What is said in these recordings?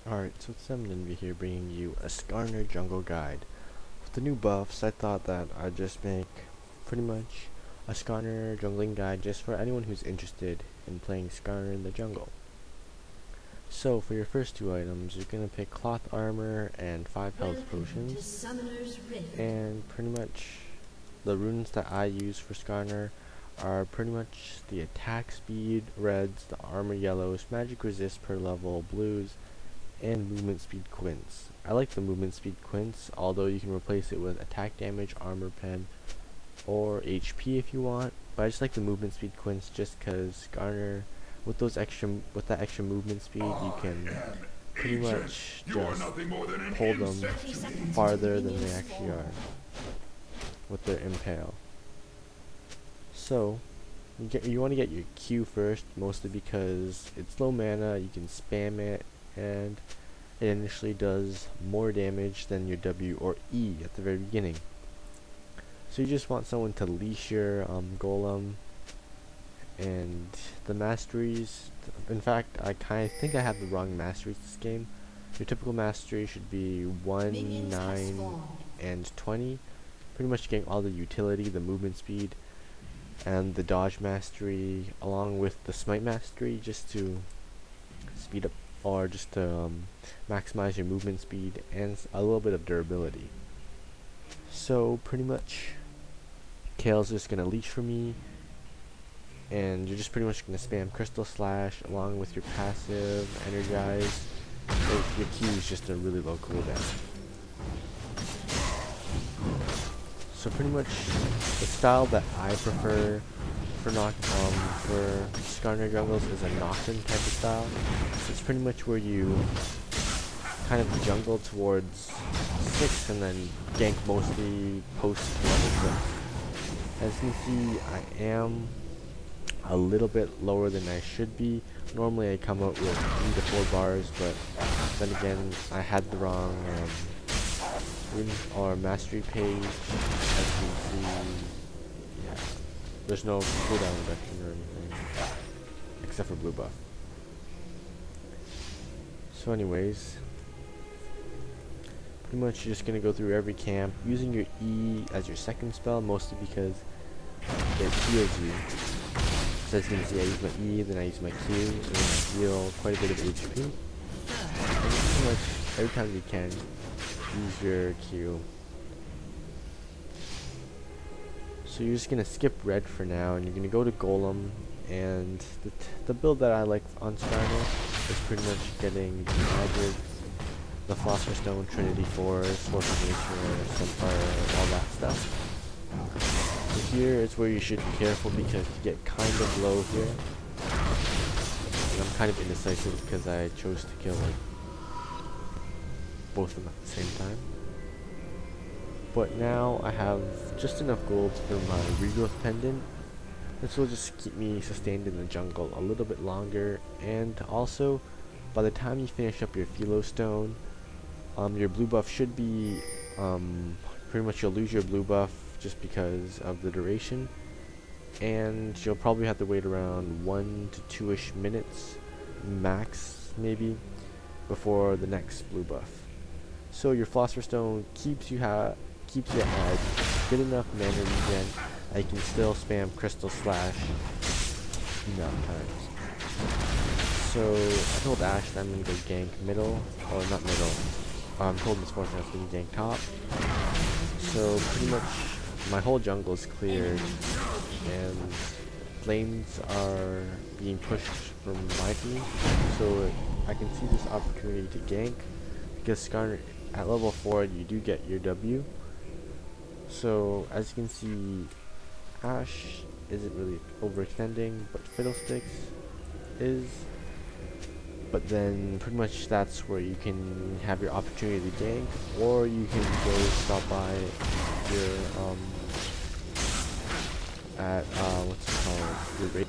Alright, so today I'm going to be here bringing you a Skarner jungle guide. With the new buffs, I thought that I'd just make pretty much a Skarner jungling guide just for anyone who's interested in playing Skarner in the jungle. So for your first two items, you're going to pick cloth armor and 5 health potions. And pretty much the runes that I use for Skarner are pretty much the attack speed reds, the armor yellows, magic resist per level blues, and movement speed quints. I like the movement speed quints, although you can replace it with attack damage, armor pen, or HP if you want. But I just like the movement speed quints just because Skarner, with that extra movement speed, you can pretty much just pull them farther than they actually are with their impale. So you want to get your Q first, mostly because it's low mana, you can spam it, and it initially does more damage than your W or E at the very beginning. So you just want someone to leash your golem, and the masteries. In fact, I kind of think I have the wrong masteries this game. Your typical mastery should be 1, 9, and 20. Pretty much getting all the utility, the movement speed, and the dodge mastery, along with the smite mastery, just to speed up or just to maximize your movement speed and a little bit of durability. So pretty much Kale's just gonna leech for me, and you're just pretty much gonna spam Crystal Slash along with your passive energize. So your Q is just a really low cooldown. So pretty much the style that I prefer for Skarner jungles is a Nocturne type of style. So it's pretty much where you kind of jungle towards 6 and then gank mostly post level 6. As you can see, I am a little bit lower than I should be. Normally I come out with 3 to 4 bars, but then again I had the wrong rune or mastery page. As you can see, yeah, there's no cooldown reduction or anything, except for blue buff. So anyways, pretty much you're just going to go through every camp using your E as your second spell, mostly because it heals you. So as you can see, I use my E, then I use my Q, and then I heal quite a bit of HP. And pretty much every time you can, use your Q. So you're just going to skip red for now, and you're going to go to Golem, and the build that I like on Skarner is pretty much getting the Madreds, the Philosopher's Stone, Trinity Force, Force of Nature, Sunfire, all that stuff. So here is where you should be careful because you get kind of low here. And I'm kind of indecisive because I chose to kill like both of them at the same time. But now I have just enough gold for my Regrowth pendant. This will just keep me sustained in the jungle a little bit longer, and also by the time you finish up your Philo stone, your blue buff should be pretty much you'll lose your blue buff just because of the duration, and you'll probably have to wait around 1 to 2ish minutes max maybe before the next blue buff. So your Philosopher's Stone keeps you at good enough mana regen that you can still spam Crystal Slash enough times. So I told Ash that I'm gonna go gank middle, or not middle. I'm told Miss Fortune I was gonna gank top. So pretty much my whole jungle is cleared, and lanes are being pushed from my team. So I can see this opportunity to gank because Skarner at level 4 you do get your W. So as you can see, Ash isn't really overextending, but Fiddlesticks is. But then pretty much that's where you can have your opportunity to gank, or you can go stop by your at what's it called, your raid.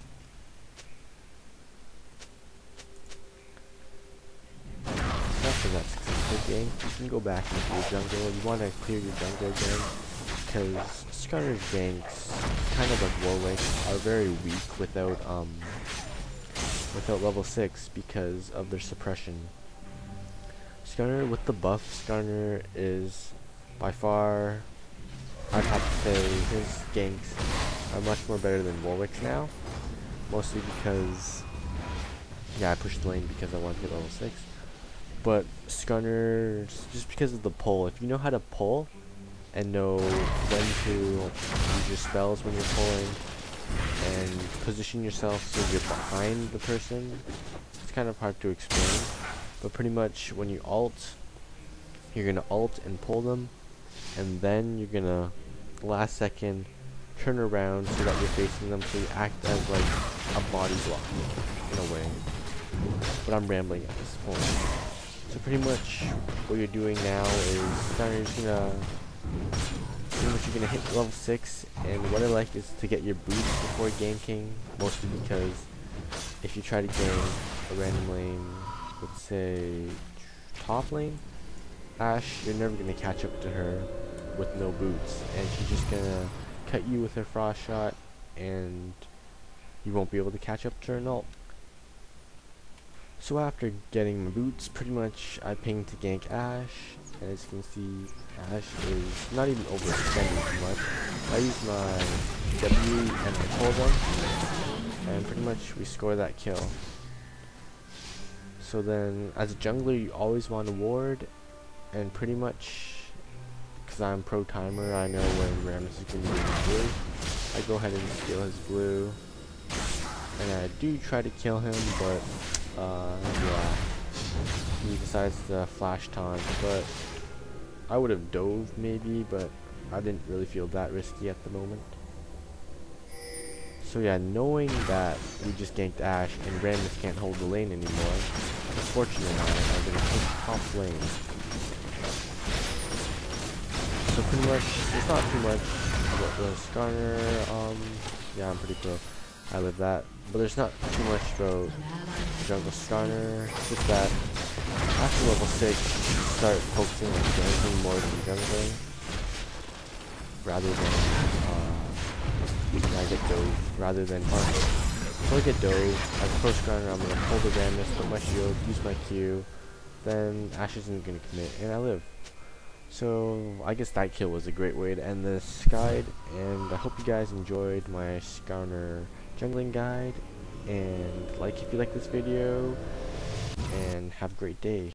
After that successful gank, you can go back into your jungle. You want to clear your jungle again, because Skarner's ganks, kind of like Warwick, are very weak without level 6 because of their suppression. Skarner with the buff, Skarner is by far, I'd have to say his ganks are much more better than Warwick's now. Mostly because, yeah, I pushed the lane because I wanted to get level 6. But Skarner, just because of the pull, if you know how to pull and know when to use your spells when you're pulling and position yourself so you're behind the person, it's kind of hard to explain. But pretty much when you ult, you're gonna ult and pull them, and then you're gonna last second turn around so that you're facing them, so you act as like a body block in a way. But I'm rambling at this point. So pretty much what you're doing now is kind of just gonna you're gonna hit level 6, and what I like is to get your boots before ganking, mostly because if you try to gank a random lane, let's say top lane, Ashe, you're never gonna catch up to her with no boots, and she's just gonna cut you with her frost shot, and you won't be able to catch up to her ult. So after getting my boots, pretty much I pinged to gank Ashe, and as you can see, Ashe is not even overextending too much. I use my W and I pull them, and pretty much we score that kill. So then, as a jungler, you always want to ward, and pretty much, because I'm pro timer, I know when Rammus is going to be in blue. I go ahead and steal his blue, and I do try to kill him, but yeah, he decides to flash taunt. But I would have dove maybe, but I didn't really feel that risky at the moment. So yeah, knowing that we just ganked Ashe and Rammus can't hold the lane anymore, unfortunately I'm going to push top lane. So pretty much, it's not too much about the Skarner, yeah, I'm pretty pro, I live that, but there's not too much about jungle Skarner, just that after level 6, start focusing on ganking more than jungling, rather than, I get dove, rather than farming. So I get dove, as a pro Skarner I'm going to pull the Rammus, put my shield, use my Q, then Ashe isn't going to commit, and I live. So I guess that kill was a great way to end this guide, and I hope you guys enjoyed my Skarner jungling guide, and like if you like this video, and have a great day.